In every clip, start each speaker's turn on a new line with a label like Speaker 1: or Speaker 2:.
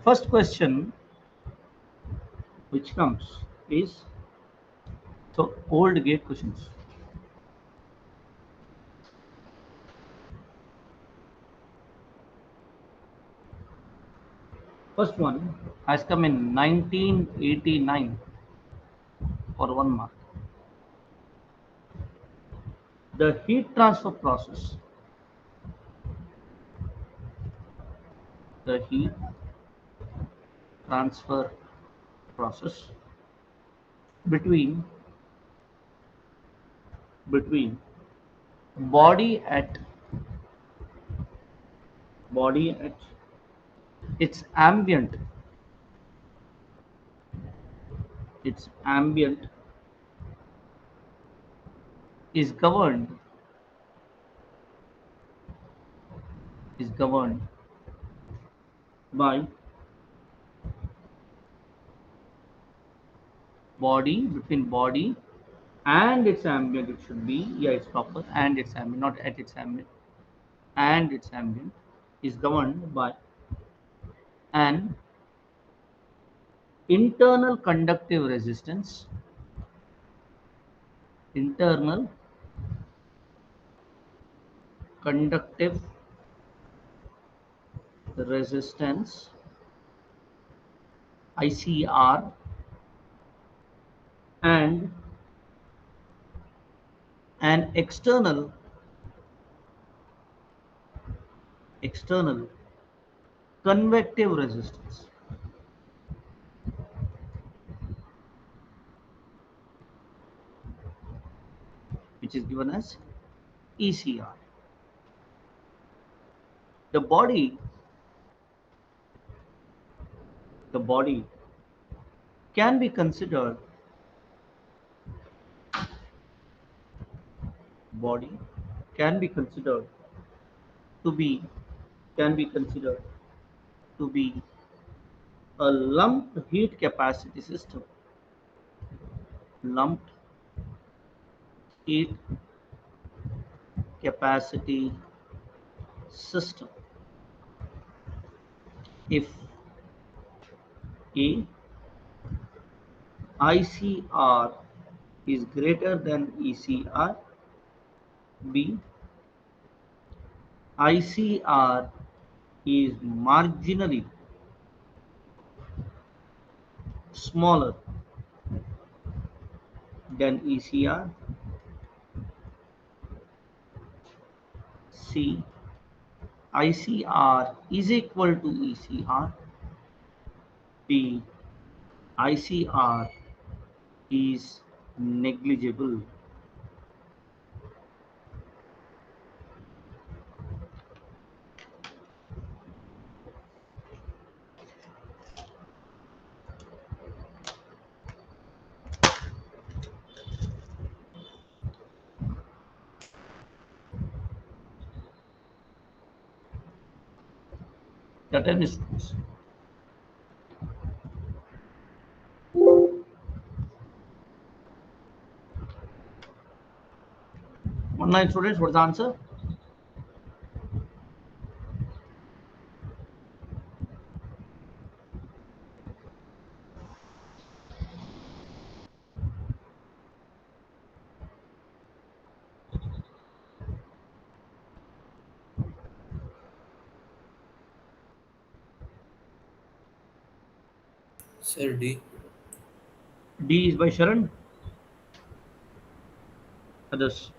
Speaker 1: First question which comes is so old gate questions. First one has come in 1989 for 1 mark. The heat transfer process. The heat transfer process between between body at body at its ambient is governed by body between body and its ambient. It should be, yeah, it's proper, and its ambient, not at its ambient. And its ambient is governed by an internal conductive resistance, internal conductive resistance, ICR, and an external convective resistance, which is given as ECR. The body the body can be considered body can be considered to be can be considered to be a lumped heat capacity system. Lumped heat capacity system. If A ICR is greater than ECR, B ICR is marginally smaller than ECR, C ICR is equal to ECR, D ICR is negligible. The 10 students. Online students, what's the answer?
Speaker 2: Sir, D.
Speaker 1: D is by Sharan. Others.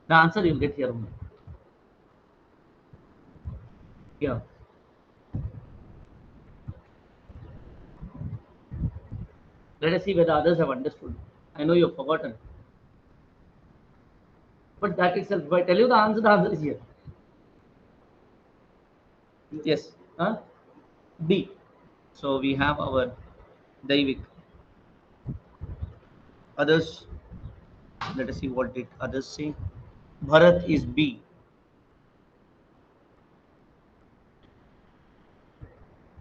Speaker 1: The answer you'll get here only. Yeah. Let us see whether others have understood. I know you've forgotten. But that itself, if I tell you the answer is here. Yes. Huh? D. So we have our Daivik. Others, let us see what did others say. Bharat is B.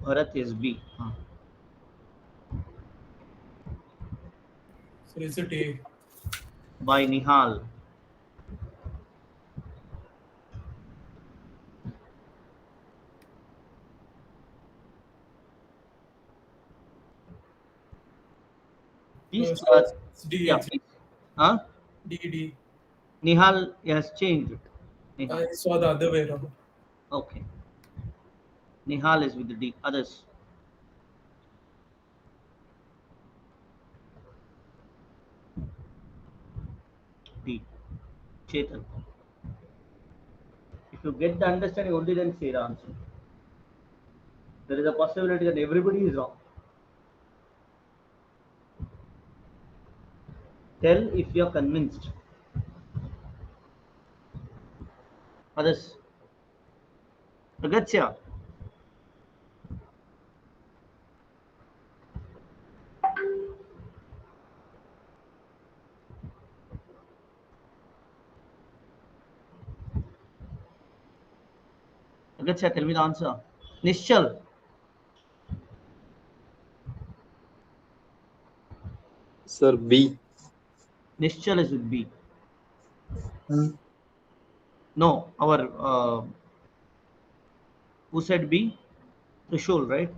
Speaker 1: Bharat is B.
Speaker 2: Sir, is it A?
Speaker 1: by Nihal. These
Speaker 2: So
Speaker 1: are,
Speaker 2: it's D
Speaker 1: yeah,
Speaker 2: actually.
Speaker 1: please. Huh?
Speaker 2: D D.
Speaker 1: Nihal has changed it. Nihal.
Speaker 2: I saw the other way around.
Speaker 1: Okay. Nihal is with the D. Others. D. Chetan. If you get the understanding, only then say the answer. There is a possibility that everybody is wrong. Tell if you are convinced. Others. Agastya. Agastya, tell me the answer. Nishchal.
Speaker 3: Sir, B.
Speaker 1: Nishchal is with B.
Speaker 3: Hmm.
Speaker 1: No, our who said B? Trishul, right?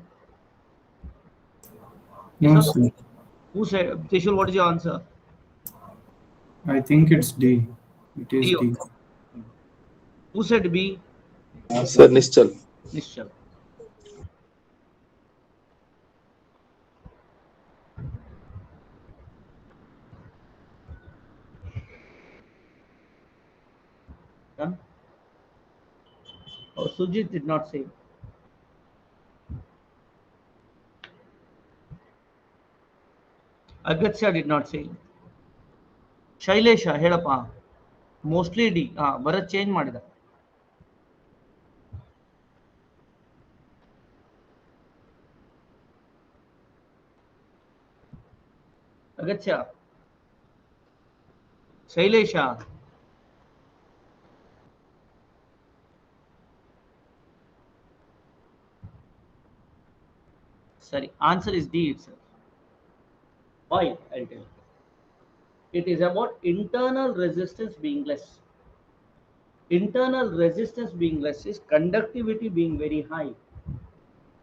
Speaker 1: Yes
Speaker 4: No,
Speaker 1: or no?
Speaker 4: sir.
Speaker 1: Who said Trishul? What is your answer?
Speaker 4: I think it's D. It is
Speaker 1: D.
Speaker 4: D.
Speaker 1: Who said B?
Speaker 3: Sir, Nischal.
Speaker 1: Nishchal. Done. Oh, Sujit did not say. Agastya did not say. Shailesha ಹೇಳಪ್ಪ mostly D ಬರೋದು change ಮಾಡಿದ ಅಗತ್ಯ ಶೈಲೇಶ ಸರಿ answer is D it sir why I tell it is about internal resistance being less. Internal resistance being less is conductivity being very high.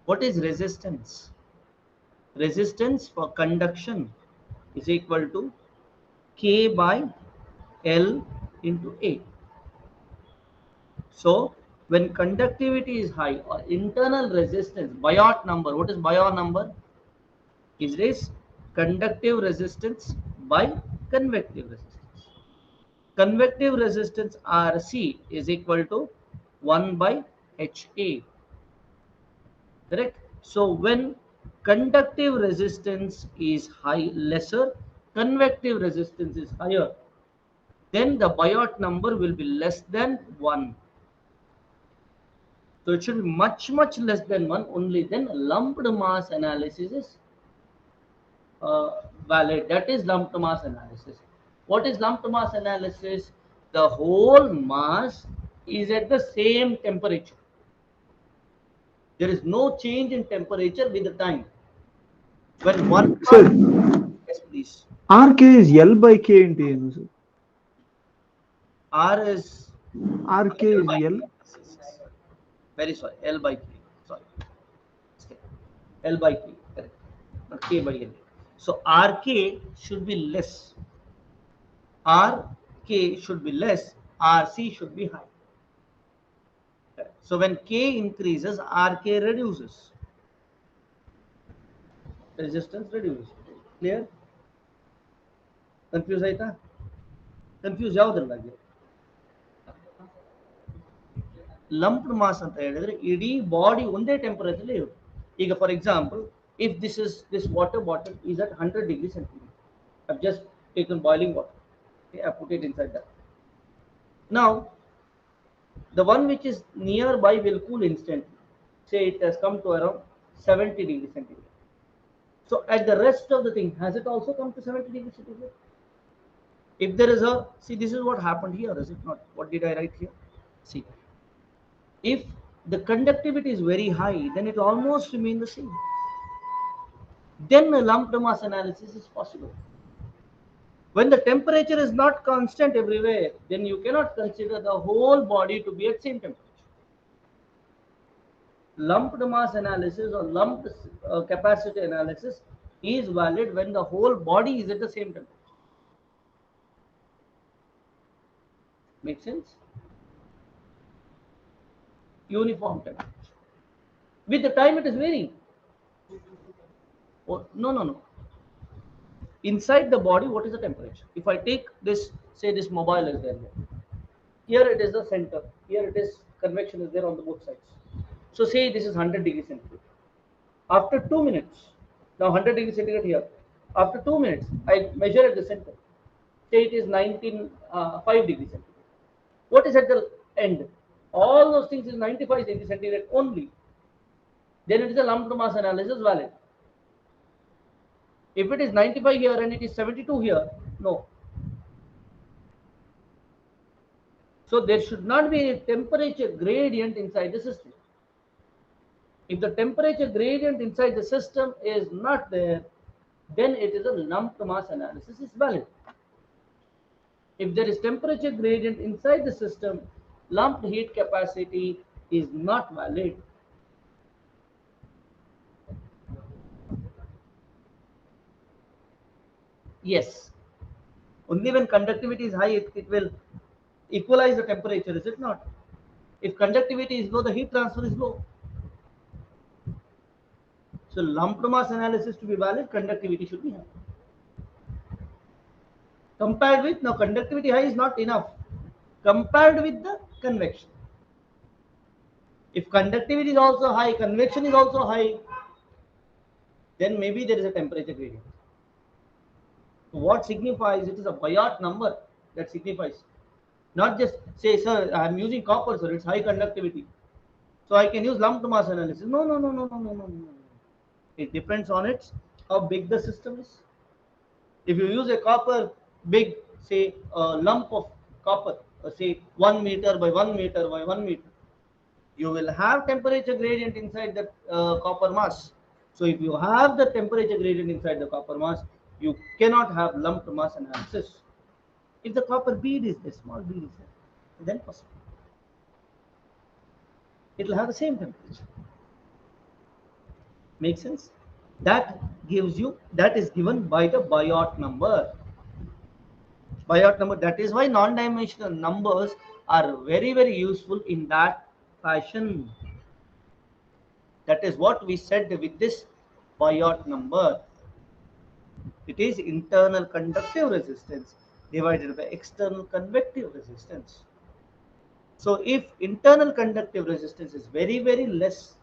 Speaker 1: What is resistance? Resistance for conduction is equal to K by L into A. So when conductivity is high or internal resistance, Biot number, what is Biot number? Is this conductive resistance by convective resistance. Convective resistance RC is equal to 1 by HA. Correct? So when conductive resistance is high, lesser, convective resistance is higher, then the Biot number will be less than 1. So it should be much less than 1, only then lumped mass analysis is valid. That is lumped mass analysis. What is lumped mass analysis? The whole mass is at the same temperature. There is no change in temperature with the time. When one
Speaker 5: Sir,
Speaker 1: mass, yes, please.
Speaker 5: RK is L by K into ಏನು sir?
Speaker 1: R is
Speaker 5: RK
Speaker 1: L
Speaker 5: is
Speaker 1: by
Speaker 5: L.
Speaker 1: K. Very sorry, L by K. Sorry, L by K. Correct. Not K by L. So RK should be less. RK should be less. RC should be high. So when K increases, RK reduces. Resistance reduces. Clear? Confuse ಆಯ್ತಾ? Confuse ಯಾವುದ್ರಲ್ಲಾಗಿ? Lumped mass ಅಂತ ಹೇಳಿದ್ರೆ ಇಡೀ body ಒಂದೇ temperature ಇರುತ್ತೆ. ಈಗ for example, if this water bottle is at 100 degrees centigrade, I've just taken boiling water. Okay, I put it inside that. Now, the one which is nearby will cool instantly. Say it has come to around 70 degrees centigrade. So at the rest of the thing, has it also come to 70 degrees centigrade? If there is a, see, this is what happened here, is it not? What did I write here? See, if the conductivity is very high, then it almost remain the same. Then a lumped mass analysis is possible. When the temperature is not constant everywhere, then you cannot consider the whole body to be at same temperature. Lumped mass analysis or lumped capacity analysis is valid when the whole body is at the same temperature. Make sense? Uniform temperature. With the time it is varying. Oh, no, no, no. Inside the body, what is the temperature? If I take this, say this mobile is there. Here it is the center. Here it is convection is there on the both sides. So say this is 100 degrees centigrade. After 2 minutes, now 100 degrees centigrade here. After 2 minutes, I measure at the center. Say it is 5 degrees centigrade. What is at the end? All those things is 95 degrees centigrade only. Then it is a lumped mass analysis valid. If it is 95 here and it is 72 here, no. So there should not be a temperature gradient inside the system. If the temperature gradient inside the system is not there, then it is a lumped mass analysis is valid. If there is temperature gradient inside the system, lumped heat capacity is not valid. Yes, only when conductivity is high, it will equalize the temperature, is it not? If conductivity is low, the heat transfer is low. So lumped mass analysis to be valid, conductivity should be high. Compared with, now conductivity high is not enough. Compared with the convection. If conductivity is also high, convection is also high, then maybe there is a temperature gradient. So what signifies? It is a Biot number that signifies. Not just say, sir, I am using copper, sir, it's high conductivity. So I can use lumped mass analysis. No, no, no, no, no, no, no, no. It depends on its how big the system is. If you use a copper big, say, lump of copper, say 1 meter by 1 meter by 1 meter, you will have temperature gradient inside the copper mass. So if you have the temperature gradient inside the copper mass, you cannot have lumped mass analysis. If the copper bead is there, small bead is there, then possible. It will have the same temperature. Make sense? That gives you, that is given by the Biot number. Biot number, that is why non-dimensional numbers are very, very useful in that fashion. That is what we said with this Biot number. It is internal conductive resistance divided by external convective resistance. So if internal conductive resistance is very, very less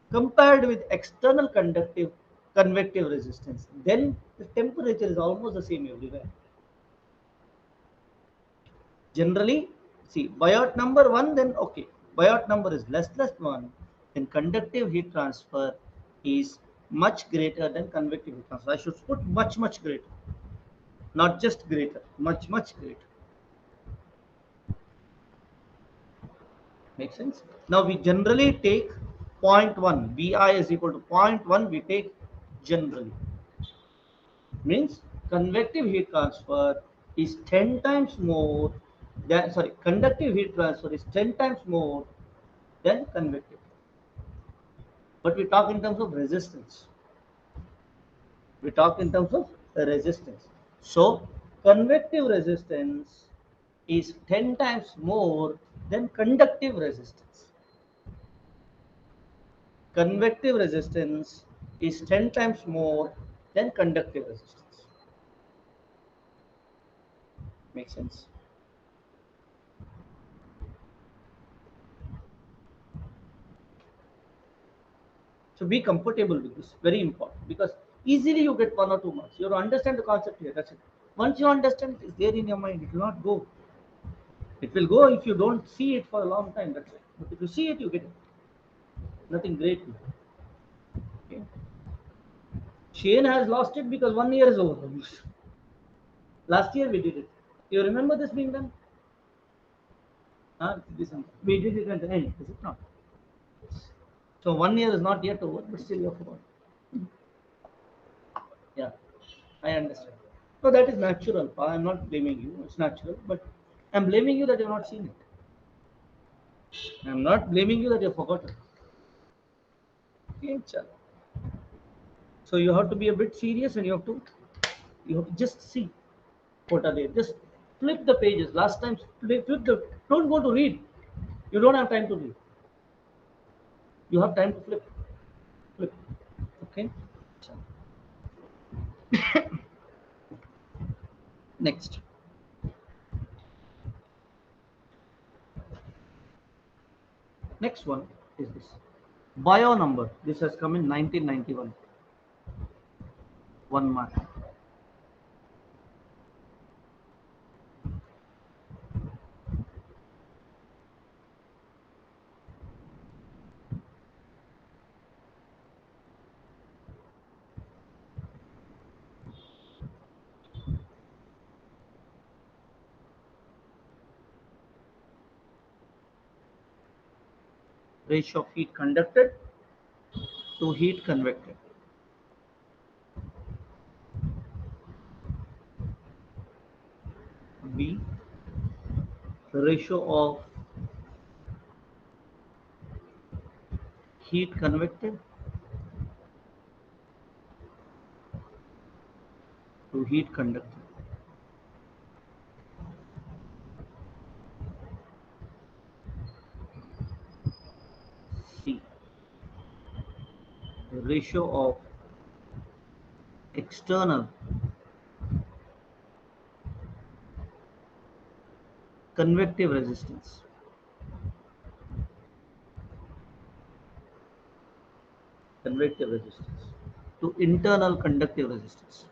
Speaker 1: compared with external convective resistance, then the temperature is almost the same everywhere. Generally, see, Biot number 1, then okay. Biot number is less 1, then conductive heat transfer is much greater than convective heat transfer. I should put much, much greater. Not just greater, much, much greater. Make sense? Now we generally take 0.1. Bi is equal to 0.1. We take generally. Means convective heat transfer is 10 times more than, sorry, conductive heat transfer is 10 times more than convective. But we talk in terms of resistance. We talk in terms of resistance. So convective resistance is 10 times more than conductive resistance. Convective resistance is 10 times more than conductive resistance. Make sense? So be comfortable with this, very important, because easily you get 1 or 2 marks. You have to understand the concept here, that's it. Once you understand, it is there in your mind, it will not go. It will go if you don't see it for a long time, that's it. But if you see it, you get it. Nothing great. Okay. Shane has lost it because 1 year is over. Last year we did it. You remember this being done? December. We did it at the end, is it not? So 1 year is not yet over, but still you have forgotten. Yeah, I understand. No, that is natural. I'm not blaming you. It's natural, but I'm blaming you that you've not seen it. I'm not blaming you that you've forgotten. Okay, chal. So you have to be a bit serious, and you have to just see what are there. Just flip the pages. Last time, flip the. Don't go to read. You don't have time to read. You have time to flip. Flip. Okay. Chal. Next. Next one is this. Bio number. This has come in 1991. 1 mark. Ratio of heat conducted to heat convected. B. The ratio of heat convected to heat conducted. C. The ratio of external convective resistance to internal conductive resistance.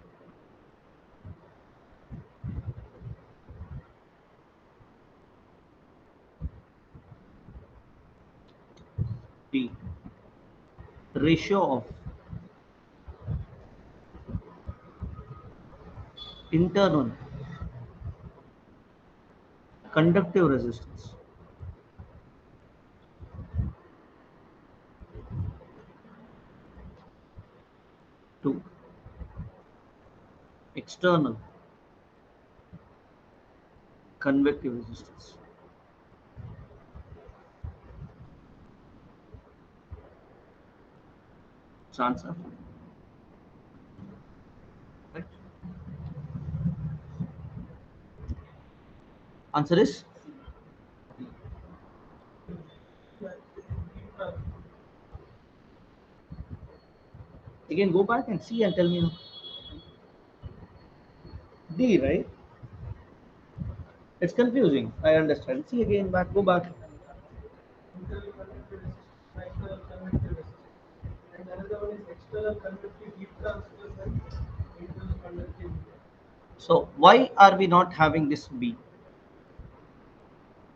Speaker 1: D. Ratio of internal conductive resistance to external convective resistance. It's answer. Right? Answer is again. Go back and see and tell me. D, right? It's confusing. I understand. See again. Back. Go back.
Speaker 2: Internal conductive resistance, external convective resistance. And another one is external conductive heat transfer and internal conductive heat.
Speaker 1: So why are we not having this B?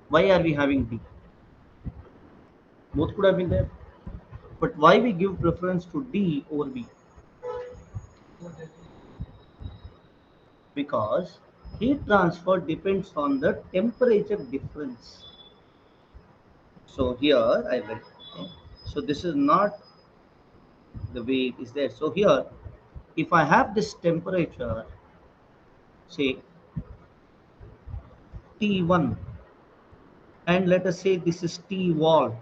Speaker 1: Why are we having B? Both could have been there. But why we give preference to D over B? Because heat transfer depends on the temperature difference. So here I will. Okay. So this is not the way it is there. So here, if I have this temperature, say T1, and let us say this is T wall,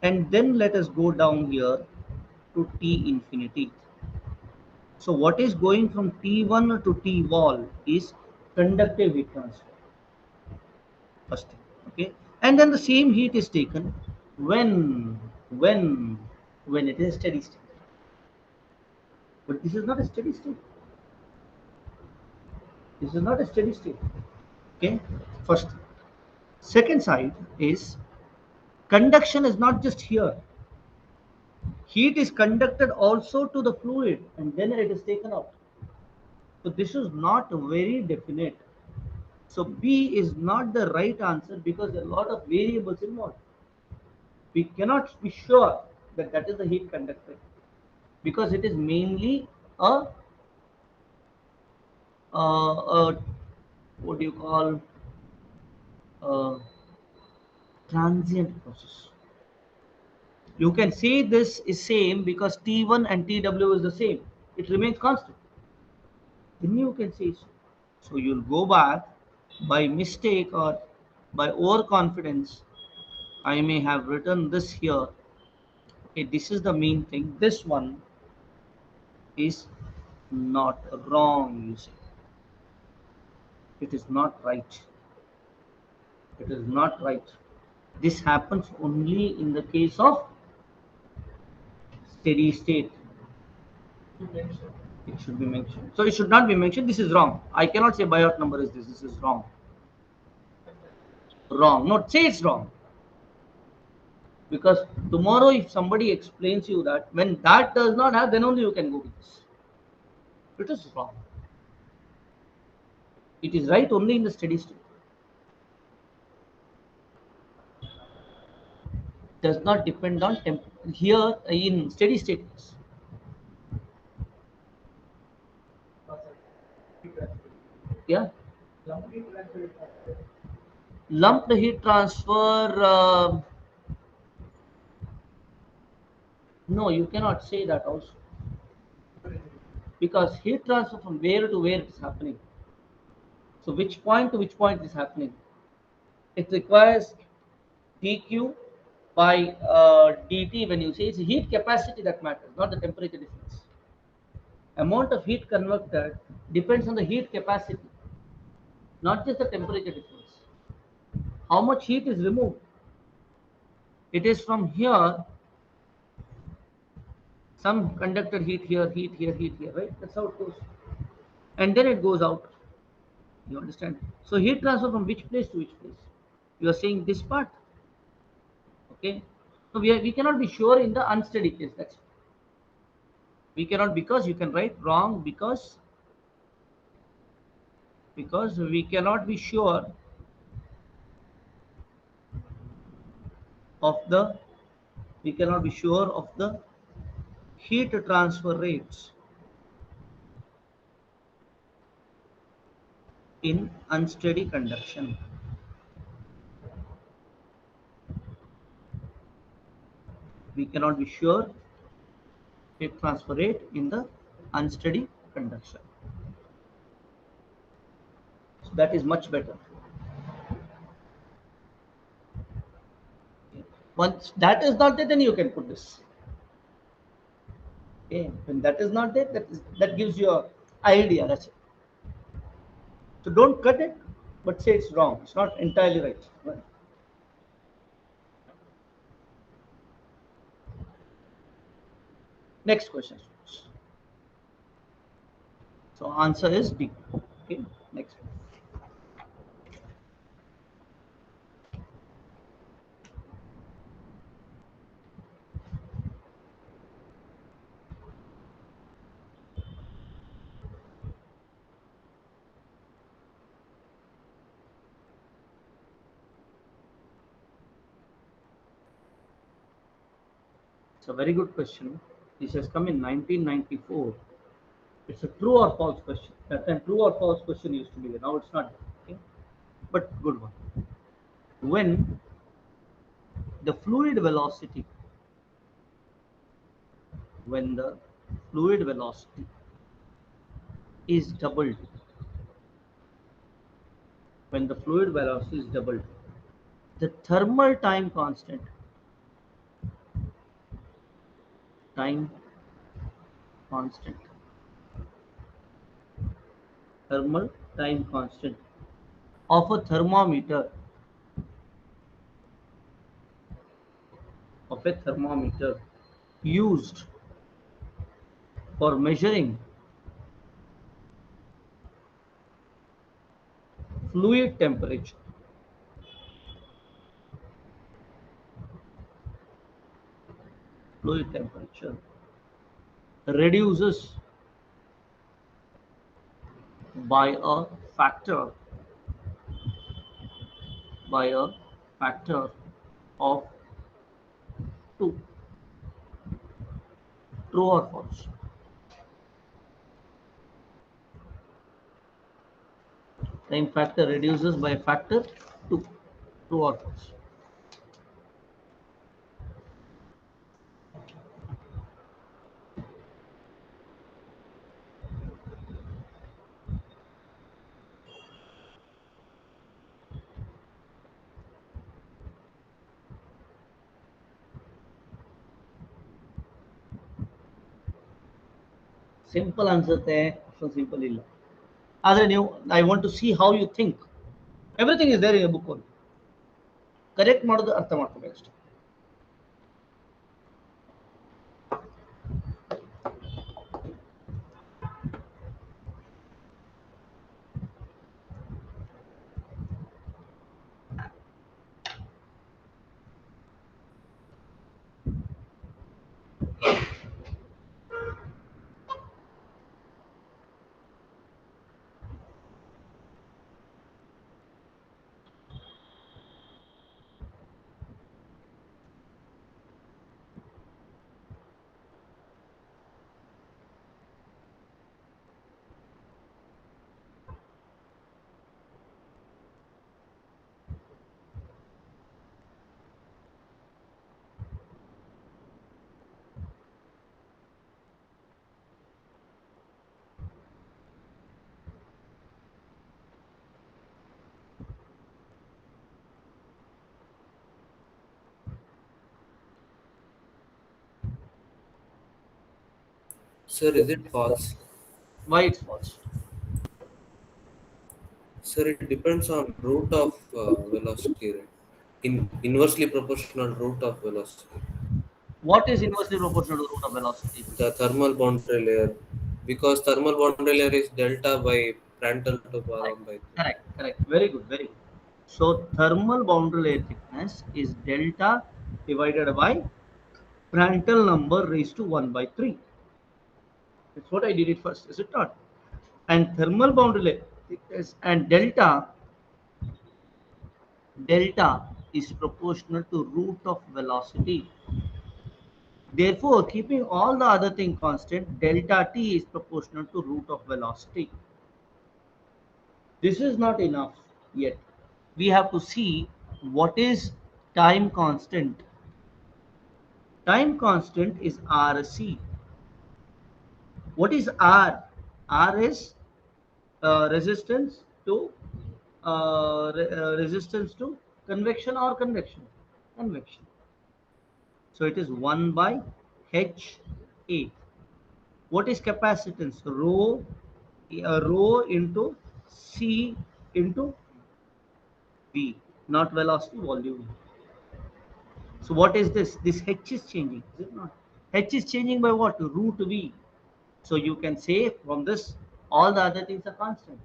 Speaker 1: and then let us go down here to T infinity. So what is going from T1 to T wall is conductive heat transfer. First thing, okay, and then the same heat is taken when when it is steady state. But this is not a steady state. This is not a steady state. Okay, first. Second side is conduction is not just here. Heat is conducted also to the fluid and then it is taken out. So this is not very definite. So B is not the right answer because there are a lot of variables involved. We cannot be sure that that is the heat conductor because it is mainly a, a what do you call a transient process. You can say this is same because T1 and TW is the same. It remains constant. then you can say so. So you'll go back by mistake or by overconfidence. I may have written this here. Okay, this is the main thing. This one is not wrong, you say. It is not right. It is not right. This happens only in the case of steady state.
Speaker 2: You mentioned.
Speaker 1: It should be mentioned. So it should not be mentioned. This is wrong. I cannot say buyout number is this. This is wrong. Wrong. Not say it's wrong. Because tomorrow, if somebody explains you that when that does not have, then only you can go with this. It is wrong. It is right only in the steady state. Does not depend on temp. Here in steady state. Yes. Yeah.
Speaker 2: Lumped heat transfer.
Speaker 1: Lumped heat transfer. No, you cannot say that also. Because heat transfer from where to where it is happening. So which point to which point is happening? It requires dq by dt. When you say it's heat capacity that matters, not the temperature difference. Amount of heat converted depends on the heat capacity, not just the temperature difference. How much heat is removed? It is from here, some conductor heat here, heat here, right? That's how it goes. And then it goes out. You understand? So heat transfer from which place to which place? You are saying this part. Okay. So we cannot be sure in the unsteady case. That's we cannot, because you can write wrong because we cannot be sure of the we cannot be sure of the heat transfer rates in unsteady conduction. We cannot be sure heat transfer rate in the unsteady conduction. So that is much better. Once that is not there, then you can put this. Okay, when that is not there, that gives you a idea. That's it. So don't cut it, but say it's wrong. It's not entirely right. Right. Next question. So answer is D. Okay. Next. It's a very good question. This has come in 1994. It's a true or false question. That time, true or false question used to be there. Now it's not. Okay, but good one. When the fluid velocity, when the fluid velocity is doubled, when the fluid velocity is doubled, the thermal time constant, thermal time constant of a thermometer, used for measuring fluid temperature, fluid temperature reduces by a factor by a factor of 2. True or false? Time factor reduces by a factor 2. True or false? Simple ಅನ್ಸುತ್ತೆ, ಅಷ್ಟೊಂದು simple ಇಲ್ಲ. ಆದರೆ ನೀವು I want to see how you think. Everything is there in book ಒಂದು. Correct ಮಾಡೋದು ಅರ್ಥ ಮಾಡ್ಕೋಬೇಕು ಅಷ್ಟೇ.
Speaker 6: Sir, is it false?
Speaker 1: Why it's false?
Speaker 6: Sir, it depends on root of velocity, right? Inversely proportional root of velocity.
Speaker 1: What is inversely proportional to the root of velocity?
Speaker 6: The thermal boundary layer, because thermal boundary layer is delta by Prandtl to power
Speaker 1: Correct,
Speaker 6: 1 by 3.
Speaker 1: correct, correct. Very good, very good. So thermal boundary layer thickness is delta divided by Prandtl number raised to 1 by 3. That's what I did it first, is it not? And thermal boundary layer thickness and delta is proportional to root of velocity. Therefore, keeping all the other thing constant, delta t is proportional to root of velocity. This is not enough yet. We have to see what is time constant. Time constant is RC. What is R? R is resistance to resistance to convection or convection. Convection. So it is 1 by H A. What is capacitance? Rho into C into V, not velocity, volume. So what is this? This H is changing, is it not? H is changing by what? Root V. So you can say from this, all the other things are constant.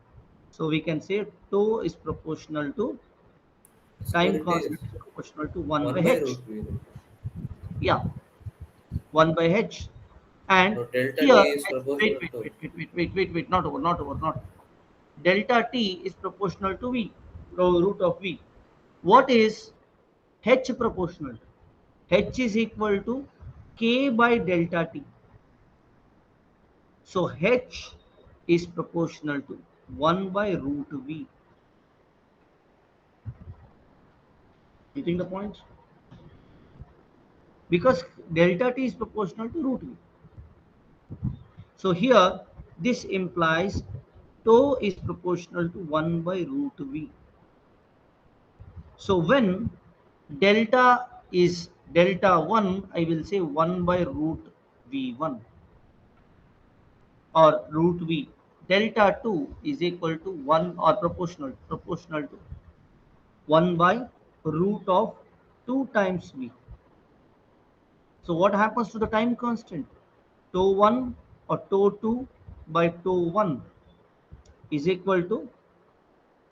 Speaker 1: So we can say tau is proportional to
Speaker 6: Sir,
Speaker 1: time
Speaker 6: it
Speaker 1: constant
Speaker 6: is
Speaker 1: is proportional to 1 by
Speaker 6: 1 by
Speaker 1: H.
Speaker 6: root v.
Speaker 1: Yeah, 1 by H. And
Speaker 6: No, delta
Speaker 1: here,
Speaker 6: t is
Speaker 1: wait,
Speaker 6: proportional
Speaker 1: wait,
Speaker 6: to.
Speaker 1: wait, wait, wait, wait, wait, wait, not over, not over, not over. Delta T is proportional to V, root of V. What is H proportional to? H is equal to K by delta T. So H is proportional to 1 by root V. You think the point? Because delta T is proportional to root V. So here, this implies tau is proportional to 1 by root V. So when delta is delta 1, I will say 1 by root V1 or root V. Delta 2 is equal to 1 or proportional to 1 by root of 2 times V. So what happens to the time constant? Tau 1 or tau 2 by tau 1 is equal to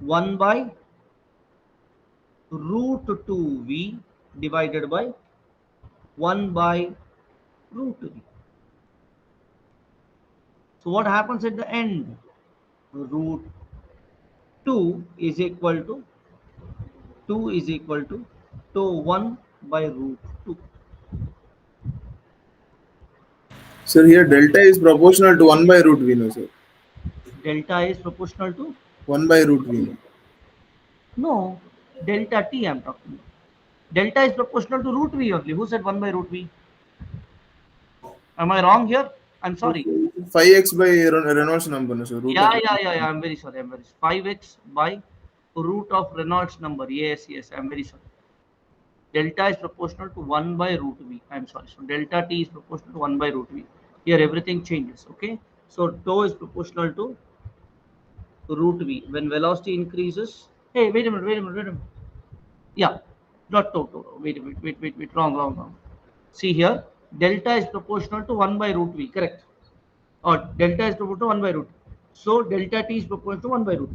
Speaker 1: 1 by root 2V divided by 1 by root V. So what happens at the end? Root 2 is equal to 1 by root 2.
Speaker 7: Sir, here delta is proportional to 1 by root v, no, sir.
Speaker 1: Delta is proportional to
Speaker 7: 1 by root v, no.
Speaker 1: no delta t I'm talking about. Delta is proportional to root v only. Who said 1 by root v? Am I wrong here? I'm sorry.
Speaker 7: 5x by Reynolds number, no, sir. Root of
Speaker 1: Yeah. I'm very sorry. 5x by root of Reynolds number. Yes. I'm very sorry. Delta is proportional to 1 by root v. I'm sorry. So delta t is proportional to 1 by root v. Here everything changes. Okay. So tau is proportional to root v. When velocity increases, hey, wait a minute, wait a minute, wait a minute. Yeah, not tau, tau. Wait a minute, wait, wrong, wrong, wrong. See here, delta is proportional to 1 by root v, correct? Or delta is proportional to 1 by root. So delta t is proportional to 1 by root.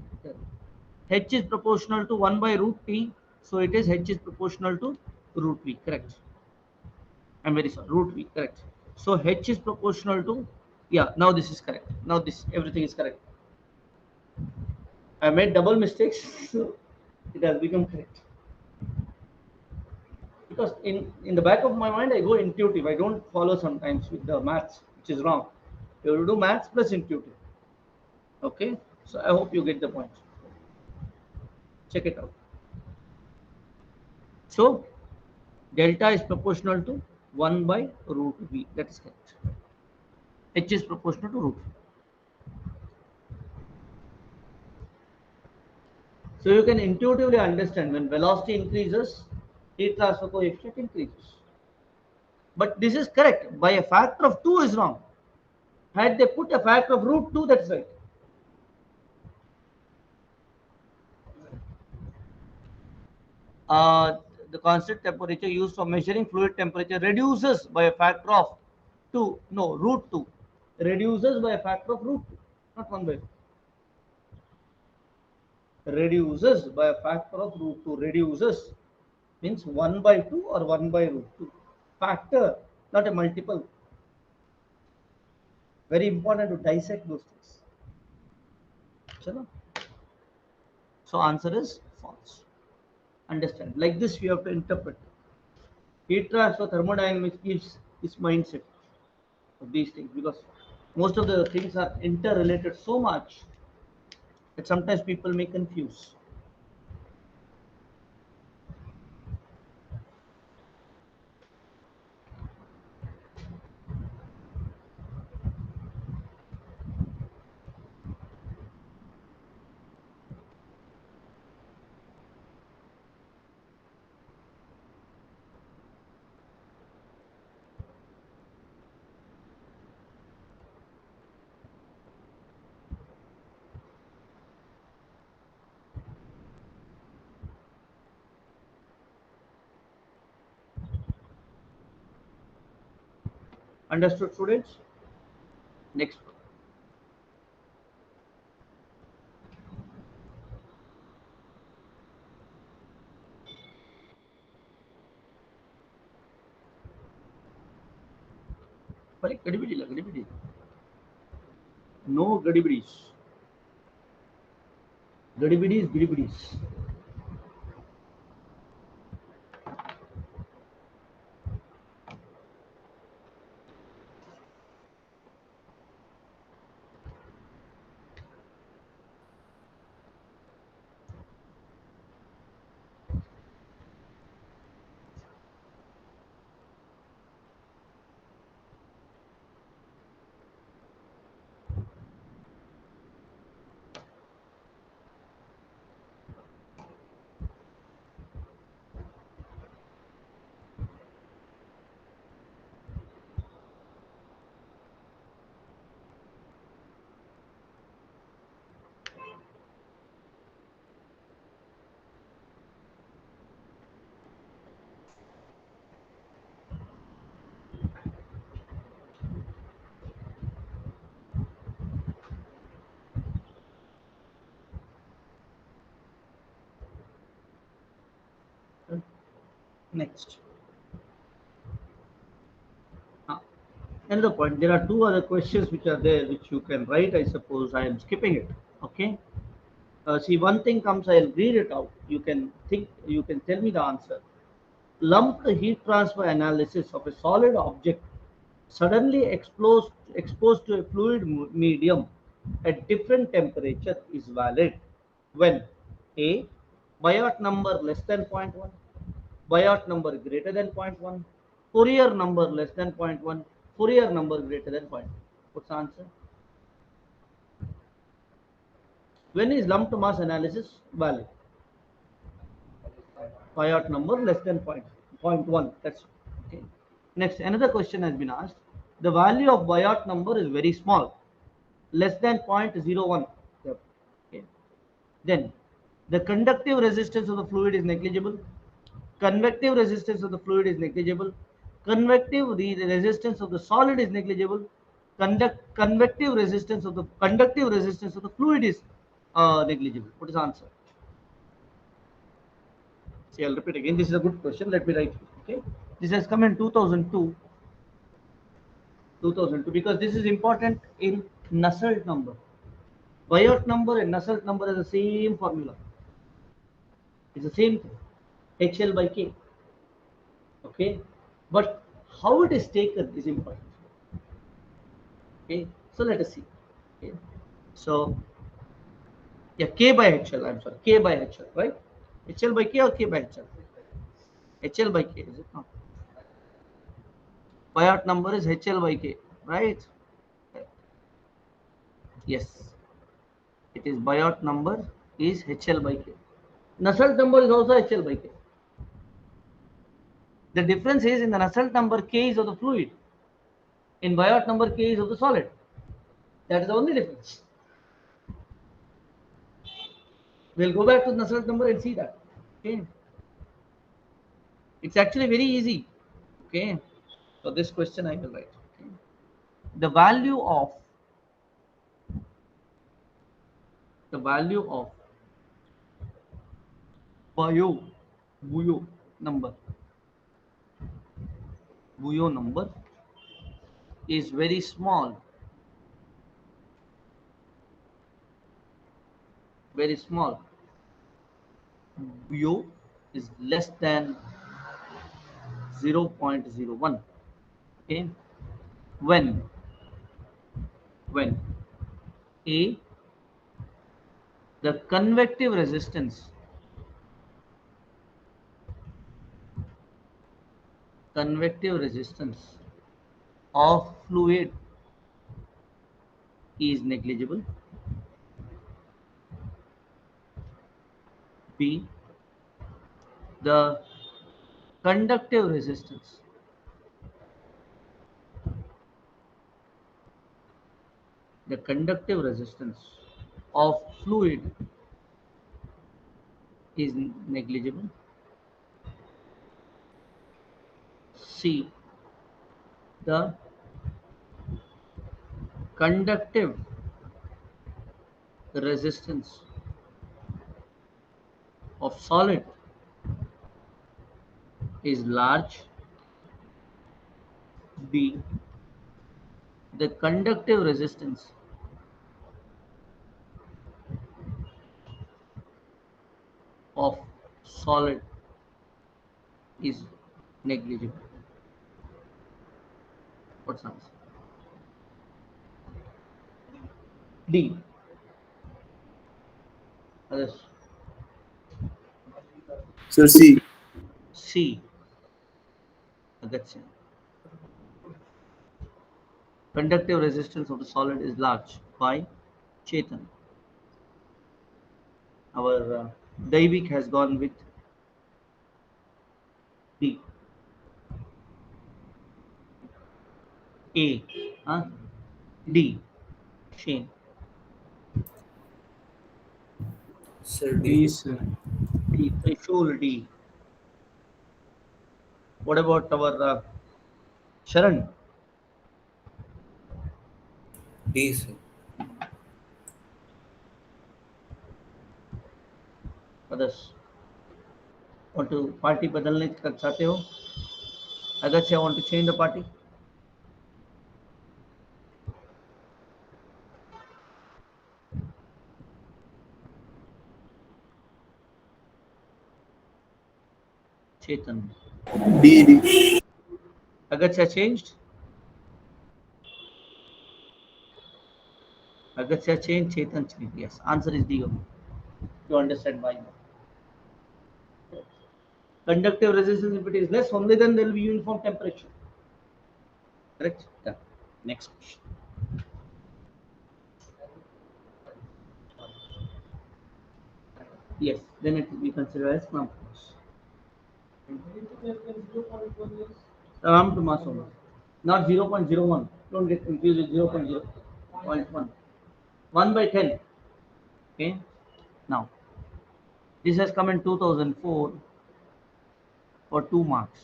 Speaker 1: H is proportional to 1 by root t, so it is H is proportional to root v, correct? I'm very sorry, root v, correct? So H is proportional to, yeah, now this is correct. Now this, everything is correct. I made double mistakes, so it has become correct. Because in the back of my mind, I go intuitive. I don't follow sometimes with the maths, which is wrong. You will do maths plus intuitive. Okay, so I hope you get the point. Check it out. So delta is proportional to 1 by root v. That is correct. H is proportional to root v. So you can intuitively understand when velocity increases, heat transfer coefficient increases. But this is correct. By a factor of 2 is wrong. Had they put a factor of root 2, that's right. Uh, the constant temperature used for measuring fluid temperature reduces by a factor of 2. No, root 2. Reduces by a factor of root 2, not 1 by 2. Reduces by a factor of root 2. Reduces means 1 by 2 or 1 by root 2. Factor, not a multiple. Very important to dissect those things. Chalo? So answer is false. Understand? Like this we have to interpret. Heat transfer thermodynamics gives this mindset of these things because most of the things are interrelated so much that sometimes people may confuse. Understood, students? Next. Correct? Gadibidi la, gadibidi. No gadibidis. Gadibidis, gadibidis. Next. Ah, another point. There are two other questions which are there which you can write. I suppose I am skipping it. Okay. See, one thing comes, I'll read it out. You can think, you can tell me the answer. Lumped heat transfer analysis of a solid object suddenly exposed to a fluid medium at different temperature is valid when A. Biot number less than zero point 0.1, Biot number greater than zero point 0.1, Fourier number less than zero point 0.1, Fourier number greater than 0.1. What's the answer? When is lumped mass analysis valid? Biot number less than zero point 0.1. That's okay. Next, another question has been asked. The value of Biot number is very small. less than 0.01. Yep. Okay. Then the conductive resistance of the fluid is negligible. Convective resistance of the fluid is negligible. Resistance of the solid is negligible. Convective resistance of the conductive resistance of the fluid is negligible. What is the answer? See, I'll repeat again. This is a good question. Let me write it. Okay. This has come in 2002. 2002, because this is important in Nusselt number. Biot number and Nusselt number are the same formula. It's the same thing. HL by K. Okay. But how it is taken is important. Okay. So let us see. Okay. So yeah, K by HL. I'm sorry. K by HL, right? HL by K or K by HL? HL by K, is it not? Biot number is HL by K, right? Yes. It is Biot number is HL by K. Nusselt number is also HL by K. The difference is in the Nusselt number K is of the fluid. In Biot number K is of the solid. That is the only difference. We'll go back to the Nusselt number and see that. Okay. It's actually very easy. Okay. So this question I will write. Okay. The value of bio buoy number is very small, very small. Buoy is less than 0.01. Okay. when when a the convective resistance of fluid is negligible. B, the conductive resistance of fluid is negligible. C, the conductive resistance of solid is large. D, the conductive resistance of solid is negligible. What's the answer? D. Others.
Speaker 7: Sir, C.
Speaker 1: C. Agastya. Conductive resistance of the solid is large. By Chetan. Our Daivik has gone with D. A. D. Shane.
Speaker 6: Sir,
Speaker 4: D,
Speaker 6: D.
Speaker 4: sir.
Speaker 1: D. Threshold D. What about our Sharan?
Speaker 6: D, sir.
Speaker 1: Others. Want to party बदलने चाहते हो? Agastya, want to change the party? Chetan.
Speaker 7: D, D.
Speaker 1: Agastya changed? Agastya changed, Chetan changed. Yes, answer is D only. You understand why now. Conductive resistance, if it is less, only then there will be uniform temperature. Correct? Yeah. Next question. Yes, then it will be considered as Ram to mass.
Speaker 2: Anything less than 0.1 is
Speaker 1: Ram to mass only. Not 0.01. Don't get confused with 0.0.1. 1 by 10. Okay. Now, this has come in 2004 for 2 marks.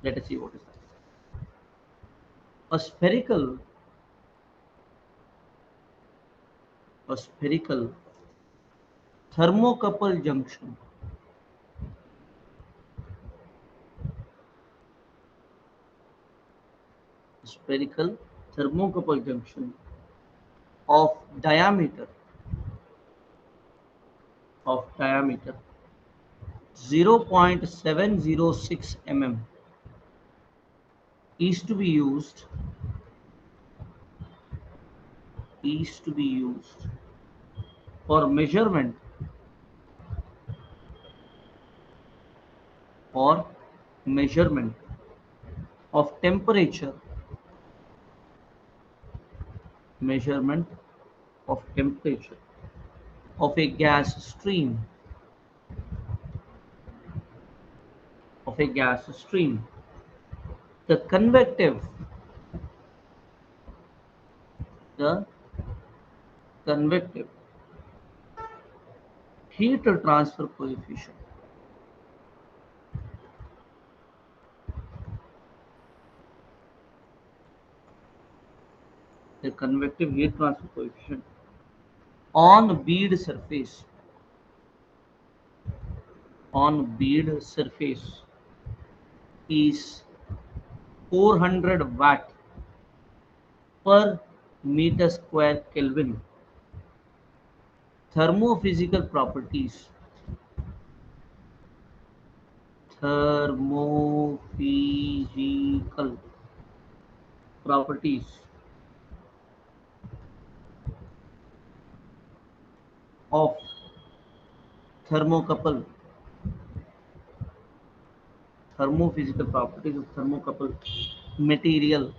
Speaker 1: Let us see what is that. A spherical, a spherical thermocouple junction spherical thermocouple junction of diameter of diameter 0.706 mm is to be used is to be used for for measurement of measurement temperature of a gas stream of a gas stream. The the convective heat transfer coefficient the convective heat transfer coefficient on bead surface is 400 watt per meter square Kelvin. Thermophysical properties thermophysical properties of thermocouple thermophysical properties of thermocouple material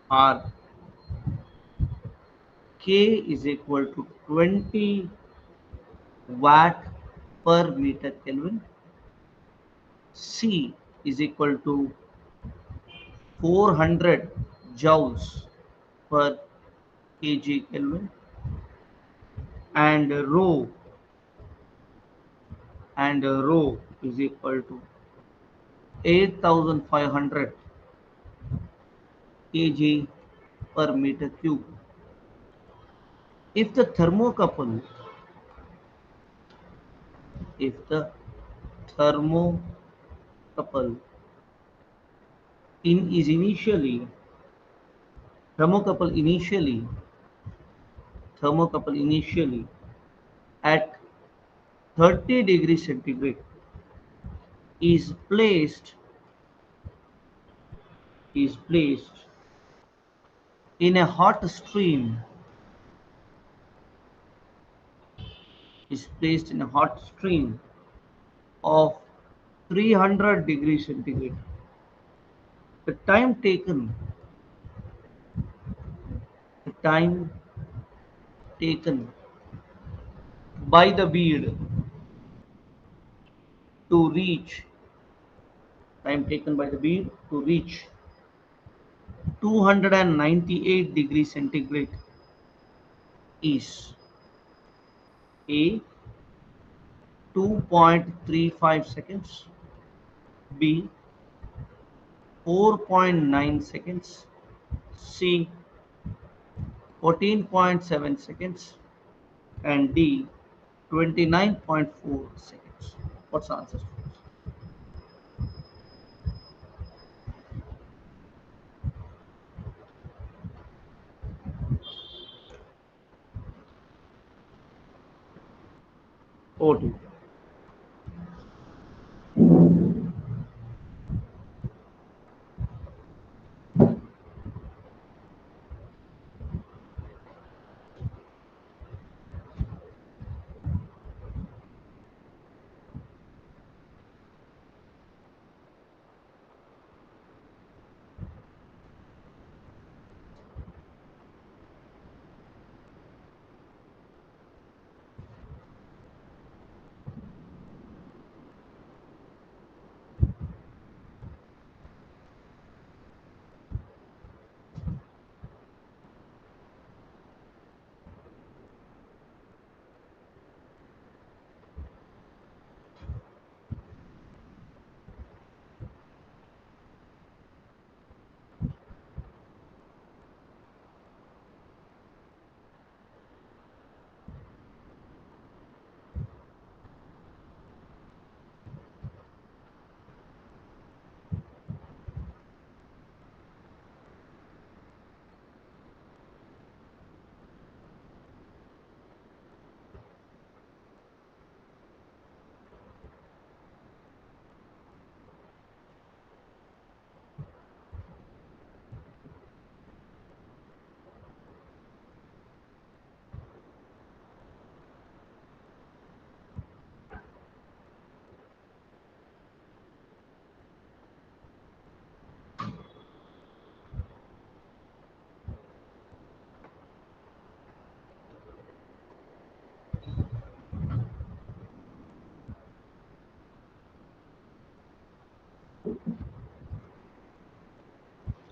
Speaker 1: are K is equal to 20 watt per meter Kelvin. C is equal to 400 joules per kg Kelvin, and rho is equal to 8500 kg per meter cube. If the thermocouple if the thermocouple in is initially thermocouple initially thermocouple initially at 30 degrees centigrade is placed in a hot stream is placed in a hot stream of 300 degrees centigrade. The time taken the time taken by the bead to reach time taken by the bead to reach 298 degrees centigrade is A 2.35 seconds, B 4.9 seconds, C 14.7 seconds, and D 29.4 seconds. What's the answer? O2.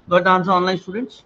Speaker 1: Got the answer, online students?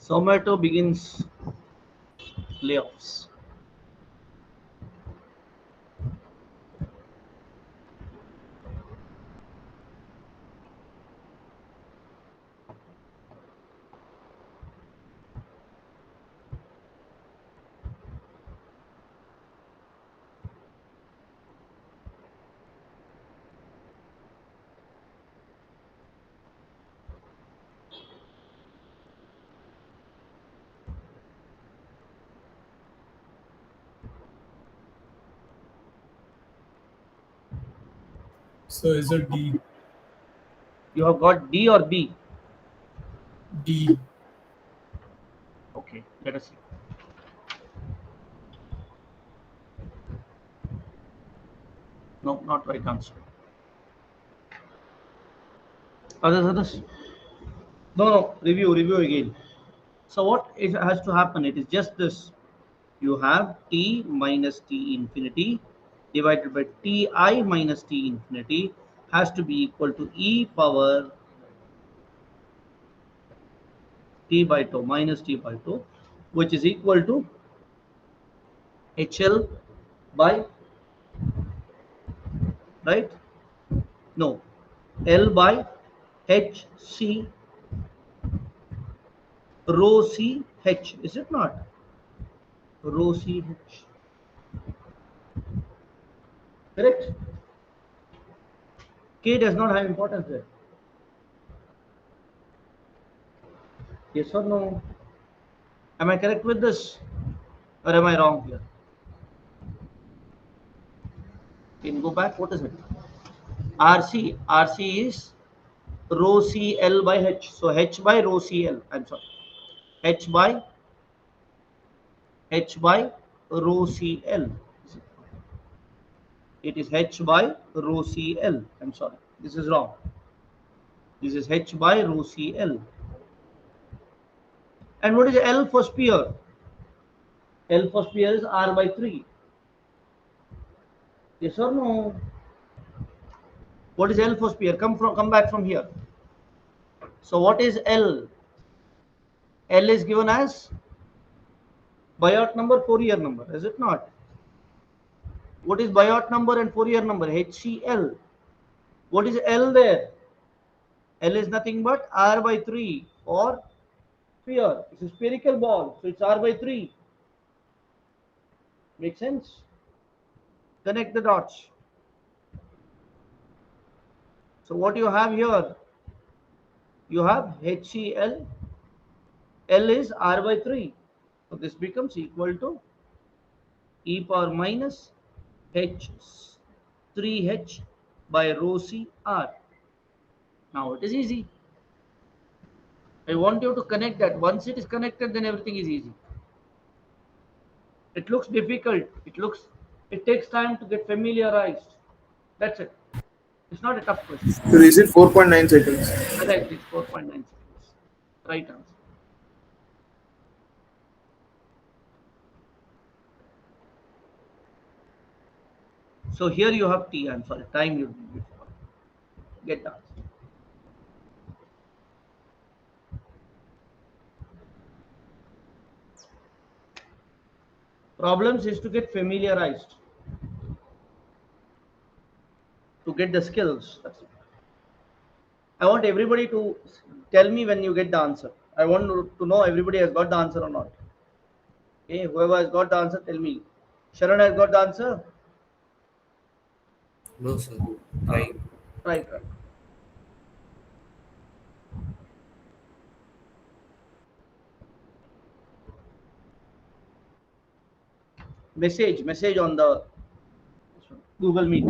Speaker 1: Zomato begins layoffs.
Speaker 4: So is it D?
Speaker 1: You have got D or B?
Speaker 4: D.
Speaker 1: Okay, let us see. No, not right answer. Others. No, review again. So what is has to happen? It is just this. You have t minus t infinity divided by ti minus t infinity has to be equal to e power t by 2 minus t by 2, which is equal to hl by, right? No, L by HC rho C H, is it not? Rho C H, correct? K does not have importance there. Yes or no? Am I correct with this? Or am I wrong here? Can you go back? What is it? RC is rho CL by H. So H by rho CL. I'm sorry. H by rho CL. It is H by rho CL. I'm sorry. This is wrong. This is H by rho CL. And what is L for sphere? L for sphere is R by 3. Yes or no? What is L for sphere? Come back from here. So what is L? L is given as Biot number, Fourier number, is it not? What is Biot number and Fourier number? HCl. What is L there? L is nothing but R by 3 or sphere. It's a spherical ball, so it's R by 3. Make sense? Connect the dots. So what you have here? You have HCl. L is R by 3. So this becomes equal to e power minus h 3h by rho c r. Now it is easy. I want you to connect that. Once it is connected, then everything is easy. It looks difficult. It takes time to get familiarized. That's it. It's not a tough question.
Speaker 7: Sir, is it 4.9 seconds?
Speaker 1: Correct. It's 4.9 seconds. Right answer. So here you have t. I'm sorry. Time you get the answer. Problems is to get familiarized, to get the skills. That's it. I want everybody to tell me when you get the answer. I want to know everybody has got the answer or not. Okay, whoever has got the answer, tell me. Sharon has got the answer.
Speaker 6: No, sir.
Speaker 1: Uh,
Speaker 6: Trying.
Speaker 1: right, right. Message on the Google Meet.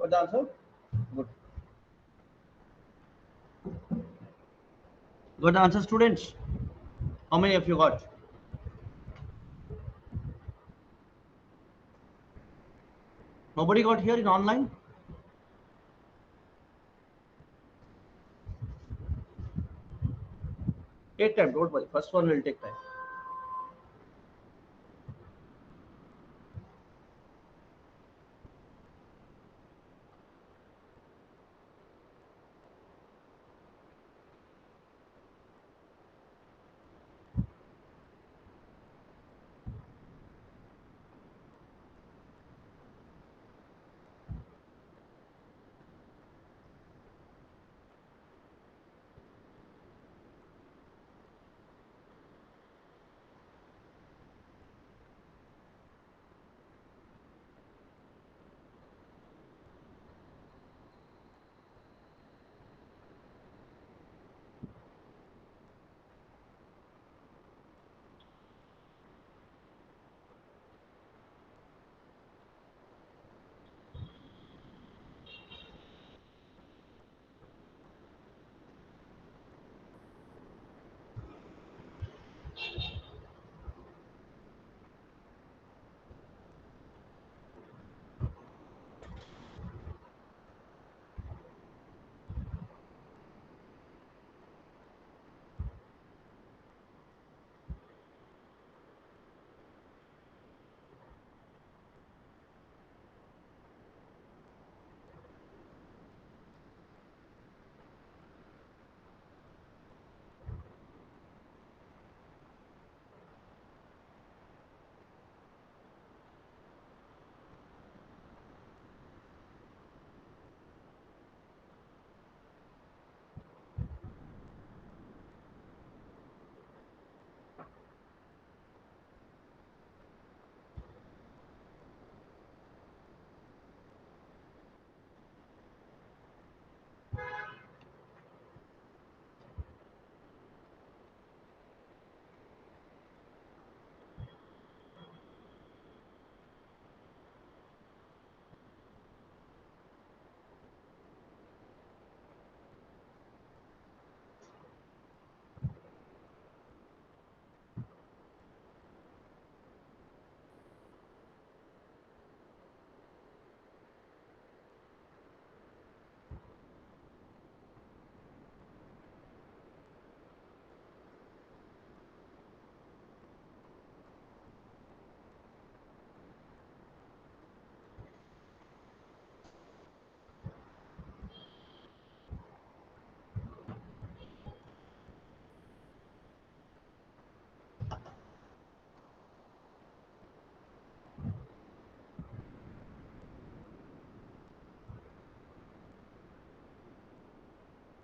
Speaker 1: Got the answer? Good. Got the answer, students? How many of you got? Nobody got here in online? Take time, don't worry. First one will take time.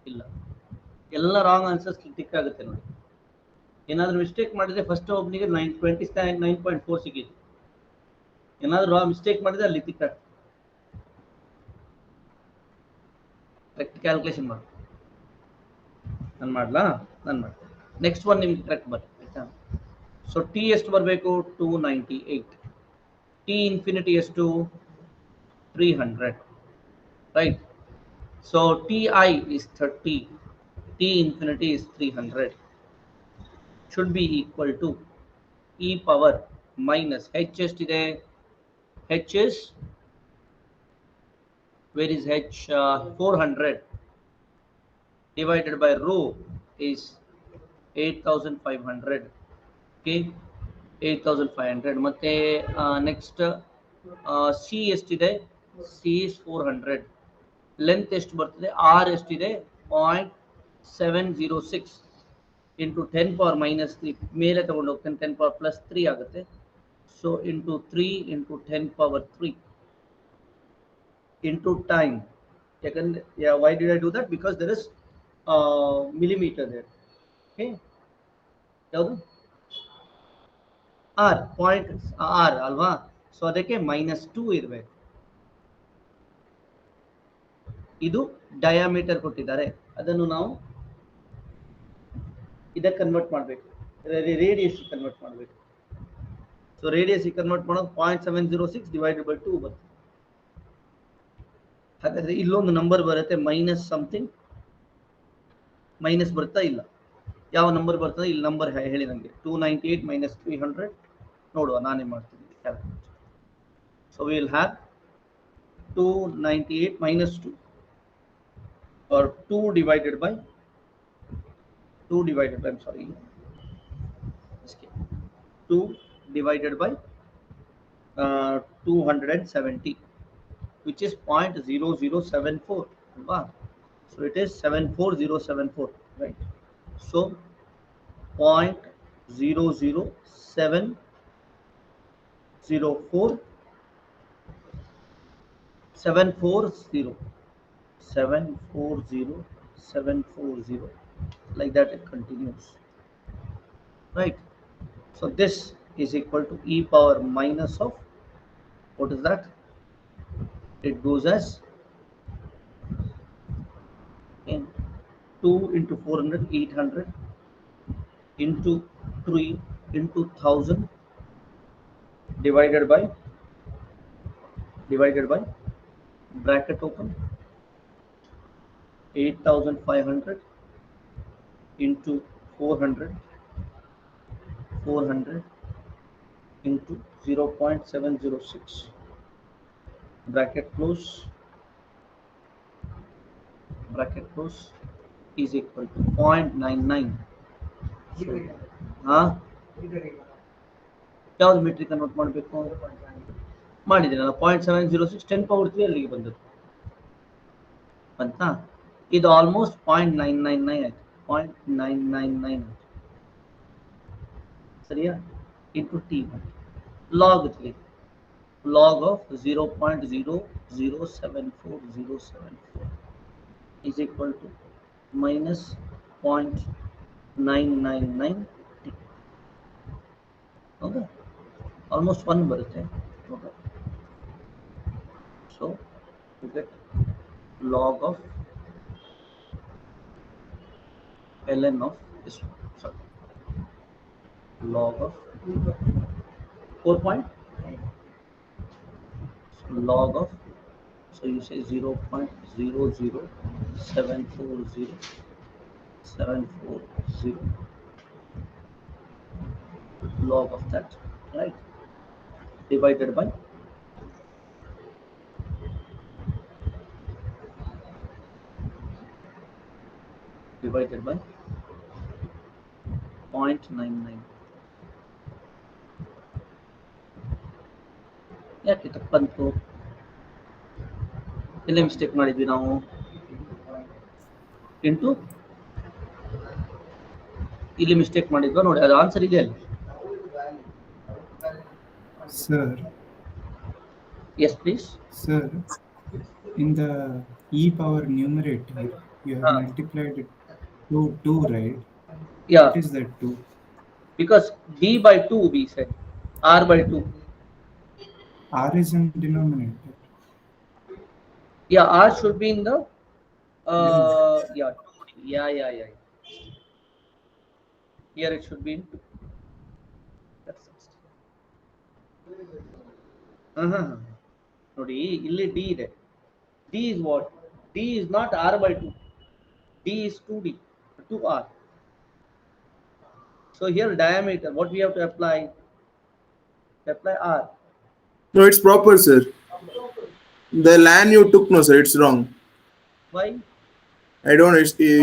Speaker 1: ಇಲ್ಲ. ಎಲ್ಲ wrong answers tick ಆಗುತ್ತೆ ನೋಡಿ. ಏನಾದರೂ mistake ಮಾಡಿದ್ರೆ first ಒಬ್ಬನಿಗೆ 29.4 ಸಿಕ್ಕಿತ್ತು. ಏನಾದರೂ mistake ಮಾಡಿದ್ರೆ ಅಲ್ಲಿ ಟಿಕ್ ಆಗ್ತದೆ. ಕರೆಕ್ಟ್ ಕ್ಯಾಲ್ಕುಲೇಷನ್ ಮಾಡಿ. ನಾನು ಮಾಡಲಾ? ನಾನು ಮಾಡ್ತೀನಿ. ನೆಕ್ಸ್ಟ್ ಒನ್ ನಿಮ್ಗೆ ಕರೆಕ್ಟ್ ಬರುತ್ತೆ ಆಯ್ತಾ. ಸೊ ಟಿ ಎಷ್ಟು ಬರಬೇಕು? 298. ಟಿ ಇನ್ಫಿನಿಟಿ ಎಷ್ಟು? 300. Right. So T I is 30. T infinity is 300. should be equal to e power minus h ಎಷ್ಟಿದೆ? h is, where is h? 400 divided by rho is 8500. okay, 8500. ಮತ್ತೆ next C ಎಷ್ಟಿದೆ? C is 400. Length ಎಷ್ಟು ಬರ್ತದೆ? R ಎಷ್ಟಿದೆ? 0.706 into 10 power minus 3 ಮೇಲೆ ತಗೊಂಡು ಹೋಗ್ತೇನೆ, 10 power plus 3 ಆಗುತ್ತೆ. So into 3 into 10 power 3 into time. ಯಾಕಂದ್ರೆ why did I do that? Because there is millimeter there. okay, ಯಾವುದು? ಆರ್ ಪಾಯಿಂಟ್ ಆರ್ ಅಲ್ವಾ? ಸೊ ಅದಕ್ಕೆ -2 ಇರಬೇಕು. ಇದು ಡಯಾಮೀಟರ್ ಕೊಟ್ಟಿದ್ದಾರೆ, ಅದನ್ನು ನಾವು ಇದಕ್ಕೆ ಕನ್ವರ್ಟ್ ಮಾಡಬೇಕು, ರೇಡಿಯಸ್ ಕನ್ವರ್ಟ್ ಮಾಡಬೇಕು. ಸೊ ರೇಡಿಯಸ್ ಕನ್ವರ್ಟ್ ಮಾಡೋದು 0.706 ಡಿವೈಡೆಡ್ ಬೈ 2 ಬರುತ್ತೆ. ಹಾಗಾದ್ರೆ ಇಲ್ಲೊಂದು ನಂಬರ್ ಬರುತ್ತೆ ಮೈನಸ್ ಸಮಥಿಂಗ್, ಮೈನಸ್ ಬರ್ತಾ ಇಲ್ಲ. ಯಾವ ನಂಬರ್ ಬರ್ತದೆ? ಇಲ್ಲಿ ನಂಬರ್ ಹೇಳಿ ನನಗೆ. 298 minus 300. ನೋಡುವ, ನಾನೇ ಮಾಡ್ತೀನಿ calculate. So we will have 298 minus 2 or 2 divided by I'm sorry, 2 divided by 270, which is 0.0074. So it is 74074, right? So 0.00704 740 like that it continues, right? So this is equal to e power minus of, what is that? It goes as 2 into 400, 800 into 3 into 1000 divided by bracket open 8500 into 400 into 0.706 bracket close is equal to 0.99. ಯಾವ್ದು ಮೀಟ್ರಿ convert ಮಾಡಬೇಕು? ಮಾಡಿದ್ದೀನಲ್ಲ, 0.706 10 power 3 ಅಲ್ಲಿಗೆ ಬಂದದ್ದು ಬಂತಾ? ಇದು almost 0.999 ಆಯ್ತು, 0.999 ಆಯ್ತು, ಸರಿಯಾ? Into T log 3, log of 0.0074074 is equal to minus 0.999 t. ಹೌದಾ? ಆಲ್ಮೋಸ್ಟ್ 1 ಬರುತ್ತೆ. So you get log of ln of this one. Sorry, log of 4 point, so log of, so you say 0.00740 log of that, right? Divided by 0.99. ಯಾಕೆ ತಪ್ಪಂತು? ಎಲ್ಲೇ mistake ಮಾಡಿದ್ವಿ ನಾವು? Into ಇಲ್ಲಿ mistake ಮಾಡಿದ್ವಾ ನೋಡಿ, ಅದು answer ಇದೆ ಅಲ್ಲಿ.
Speaker 4: Sir.
Speaker 1: Yes, please.
Speaker 4: Sir, in the e power numerator, You have
Speaker 1: Uh,
Speaker 4: multiplied it to 2, right?
Speaker 1: yeah,
Speaker 4: What is that 2?
Speaker 1: because D by 2 we said, R by 2.
Speaker 4: R is in denominator.
Speaker 1: Yeah, R should be in the,
Speaker 4: Limit.
Speaker 1: yeah, 2D. Yeah. Here it should be in 2. That's it. Uh-huh. ನೋಡಿ ಇಲ್ಲಿ D ಇದೆ. D is what? D is not R by 2. D is 2D, 2R. So here diameter, what we have to apply? Apply R.
Speaker 7: No, it's proper, sir. The LAN you took, no, sir, it's wrong.
Speaker 1: Why?
Speaker 7: I don't.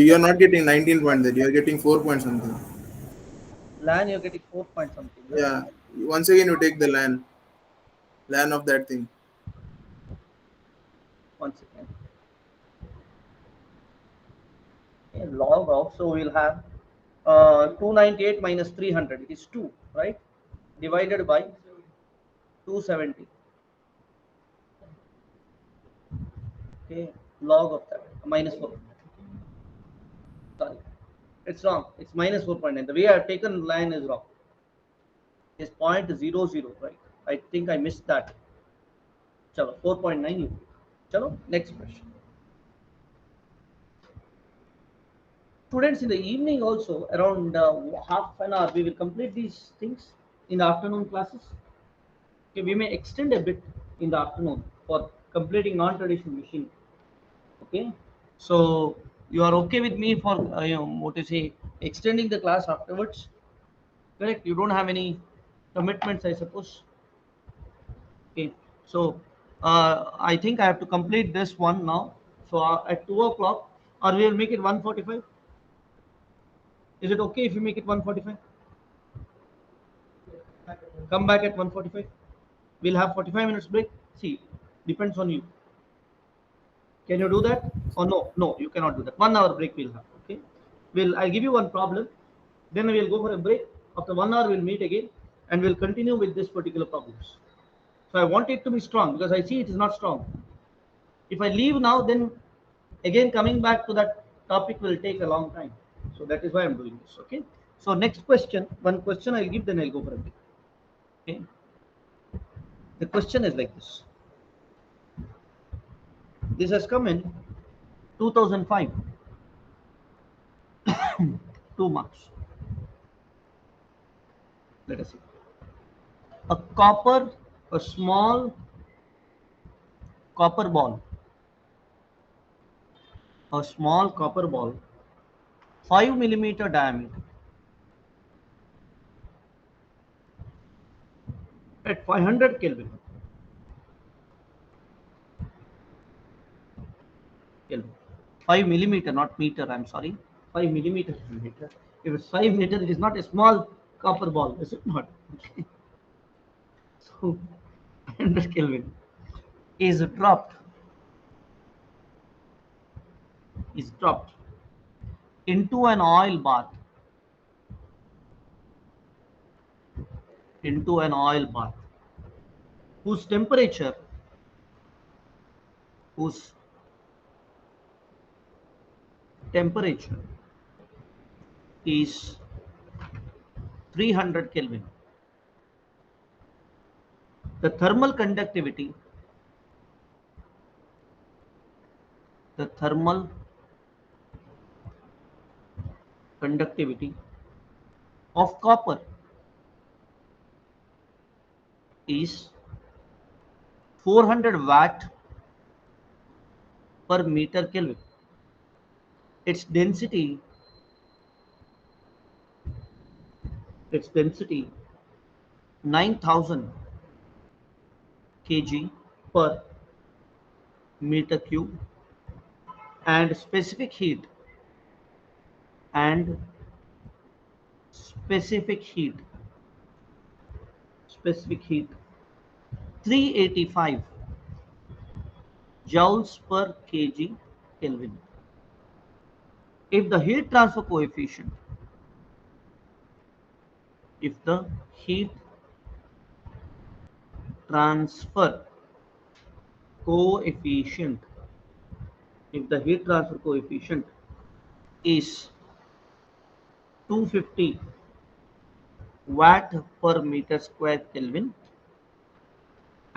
Speaker 7: You're not getting 19 point there. You're getting 4 point something.
Speaker 1: LAN you're getting 4 point something. Huh?
Speaker 7: Yeah. Once again, you take the LAN of that thing.
Speaker 1: Once again. Okay, log of, so we'll have 298 minus 300 is 2, right? Divided by 270. Okay, log of that, minus 4. Sorry, it's wrong. It's minus 4.9. The way I have taken line is wrong. It's 0.00, right? I think I missed that. Chalo, 4.9 you. Chalo, next question. Students, in the evening also, around half an hour, we will complete these things in the afternoon classes. Okay, we may extend a bit in the afternoon for completing non-traditional machine. Okay, so you are okay with me for what to say, extending the class afterwards? Correct? You don't have any commitments, I suppose. Okay, so I think I have to complete this one now. So at 2 o'clock, or we will make it 1:45. Is it okay if we make it 1:45? Come back at 1:45. We'll have 45 minutes break. See, depends on you. Can you do that? Or no? No, you cannot do that. 1 hour break we'll have. Okay. I'll give you one problem. Then we'll go for a break. After 1 hour, we'll meet again and we'll continue with this particular problems. So I want it to be strong because I see it is not strong. If I leave now, then again coming back to that topic will take a long time. So that is why I'm doing this. Okay. So next question, one question I'll give, then I'll go for a break. Okay. The question is like this. This has come in 2005. 2 marks. Let us see. A copper, a small copper ball, a small copper ball, 5 millimeter diameter, at 500 Kelvin. Kelvin. 5 millimeter, not meter. I'm sorry. 5 millimeter. Meter. If it's 5 meter, it is not a small copper ball, is it not? Okay. So 500 Kelvin is dropped into an oil bath, into an oil bath whose temperature whose temperature is 300 Kelvin. The thermal conductivity, the thermal conductivity of copper is 400 watt per meter Kelvin. Its density, its density 9,000 kg per meter cube, and and specific heat specific heat 385 joules per kg Kelvin. If the heat transfer coefficient, if the heat transfer coefficient if the heat transfer coefficient is 250 watt per meter square Kelvin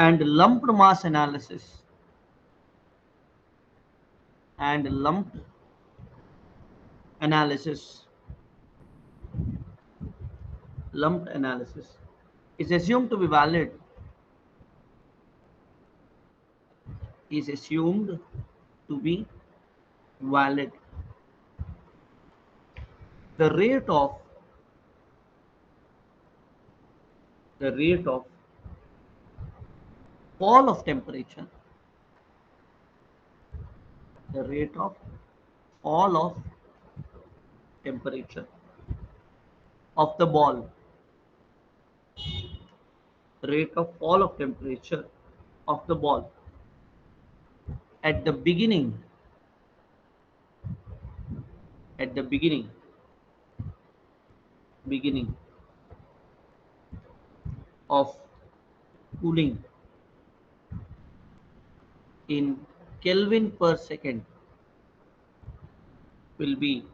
Speaker 1: and lumped mass analysis and lumped analysis lumped analysis is assumed to be valid is assumed to be valid. The rate of fall of temperature, the rate of fall of temperature of the ball, rate of fall of temperature of the ball at the beginning of cooling in Kelvin per second will be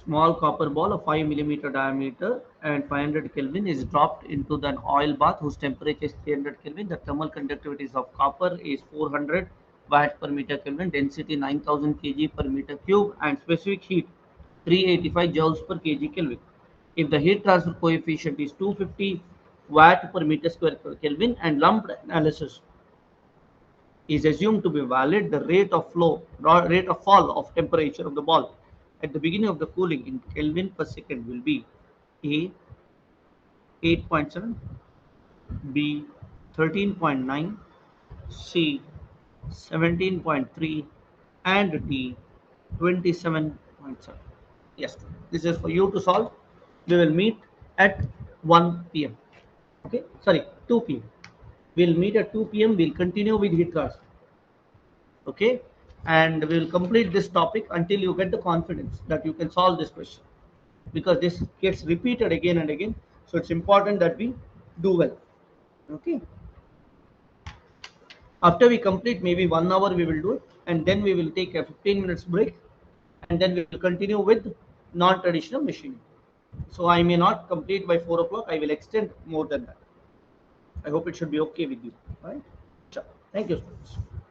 Speaker 1: small copper ball of 5 millimeter diameter and 500 Kelvin is dropped into an oil bath whose temperature is 300 Kelvin. The thermal conductivity of copper is 400 watt per meter Kelvin, density 9000 kg per meter cube, and specific heat 385 joules per kg Kelvin. If the heat transfer coefficient is 250 watt per meter square Kelvin and lumped analysis is assumed to be valid, the rate of fall of temperature of the ball at the beginning of the cooling in Kelvin per second will be A 8.7, B 13.9, C 17.3, and D 27.7. Yes, this is for you to solve. We will meet at 1 p.m. Okay, sorry, 2 p.m. We'll meet at 2 p.m. We'll continue with heat transfer. Okay, and we will complete this topic until you get the confidence that you can solve this question, because this gets repeated again and again, so it's important that we do well. Okay, after we complete maybe 1 hour we will do it, and then we will take a 15 minutes break, and then we will continue with non-traditional machining. So I may not complete by 4 o'clock, I will extend more than that. I hope it should be okay with you. Right, thank you, students.